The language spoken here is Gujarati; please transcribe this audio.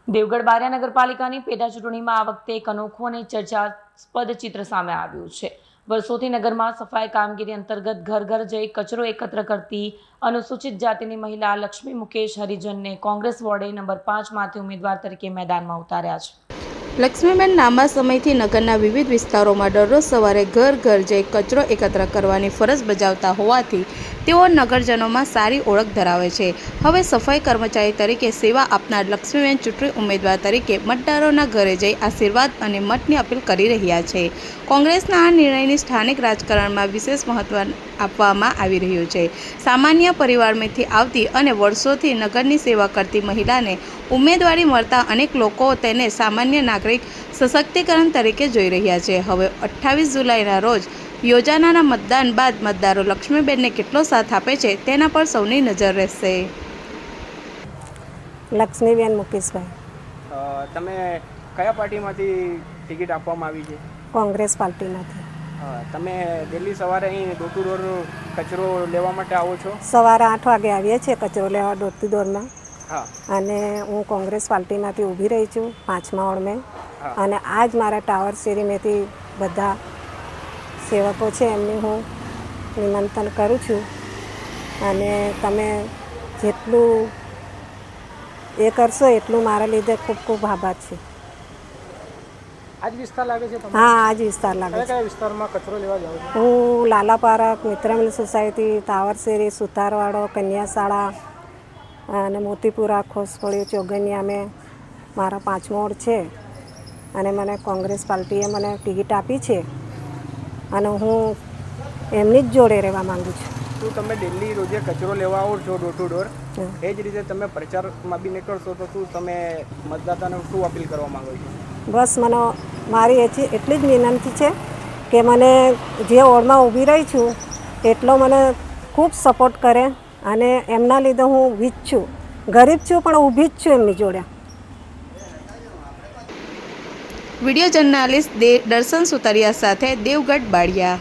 દેવગઢ બારિયા નગરપાલિકાની પેટા ચૂંટણીમાં આ વખતે એક અનોખું અને ચર્ચાસ્પદ ચિત્ર સામે આવ્યું છે। વર્ષોથી નગરમાં સફાઈ કામગીરી અંતર્ગત ઘર ઘર જઈ કચરો એકત્ર કરતી અનુસૂચિત જાતિની મહિલા લક્ષ્મી મુકેશ હરિજનને કોંગ્રેસ વોર્ડે નંબર 5 માંથી ઉમેદવાર તરીકે મેદાનમાં ઉતાર્યા છે। લક્ષ્મીબેન લાંબા સમયથી નગરના વિવિધ વિસ્તારોમાં દરરોજ સવારે ઘર ઘર જઈ કચરો એકત્ર કરવાની ફરજ બજાવતા હોવાથી તેઓ નગરજનોમાં સારી ઓળખ ધરાવે છે। હવે સફાઈ કર્મચારી તરીકે સેવા આપનાર લક્ષ્મીબેન ચૂંટણી ઉમેદવાર તરીકે મતદારોના ઘરે જઈ આશીર્વાદ અને મતની અપીલ કરી રહ્યા છે। કોંગ્રેસના આ નિર્ણયની સ્થાનિક રાજકારણમાં વિશેષ મહત્વ આપવામાં આવી રહ્યું છે। સામાન્ય પરિવારમાંથી આવતી અને વર્ષોથી નગરની સેવા કરતી મહિલાને ઉમેદવારી મળતા અનેક લોકો તેને સામાન્ય નાગરિક સશક્તિકરણ તરીકે જોઈ રહ્યા છે। હવે 28 જુલાઈના રોજ યોજાનારા મતદાન બાદ મતદારો લક્ષ્મીબેનને કેટલો સાથ આપે છે તેના પર સૌની નજર રહેશે। લક્ષ્મીબેન મુકેશભાઈ। તમે કયા પાર્ટીમાંથી ટિકિટ આપવામાં આવી છે? કોંગ્રેસ પાર્ટીમાંથી। તમે ડેલી સવારે અહીં ડોર ટુ ડોર કચરો લેવા માટે આવો છો? સવારે 8 વાગે આવીએ છીએ કચરો લેવા ડોર ટુ ડોરમાં। હા। અને હું કોંગ્રેસ પાર્ટીમાંથી ઊભી રહી છું 5મા વોર્ડમાં। અને આજ મારા ટાવર શેરીમાંથી બધા સેવકો છે એમની હું નિમંત્રણ કરું છું અને તમે જેટલું એ કરશો એટલું મારા લીધે ખૂબ ખૂબ આભાર છે। આજ વિસ્તાર લાગે છે તમને? હા, આજ વિસ્તાર લાગે છે। કયા વિસ્તારમાં કચરો લેવા જાવ છો? હું લાલા પાર્ક, મિત્રમિલ સોસાયટી, ટાવર શેરી, સુતારવાડો, કન્યા શાળા અને મોતીપુરા, ખોસપોળી, ચોગનિયામાં મારા 5મો વોર્ડ છે અને મને કોંગ્રેસ પાર્ટીએ મને ટિકિટ આપી છે અને હું એમની જ જોડે રહેવા માગું છું। શું તમે ડેલી રોજે કચરો લેવા આવો છો ડોર ટુ ડોર? એ જ રીતે તમે પ્રચારમાં બી નીકળશો તો શું તમે મતદાતાને શું અપીલ કરવા માંગો છો? બસ મને મારી એટલી જ વિનંતી છે કે મને જે વોર્ડમાં ઊભી રહી છું એટલો મને ખૂબ સપોર્ટ કરે અને એમના લીધે હું ઊભી જ છું। ગરીબ છું પણ ઊભી જ છું એમની જોડે। વિડીયો જર્નાલિસ્ટ દર્શન સુતરિયા સાથે દેવગઢ બારિયા।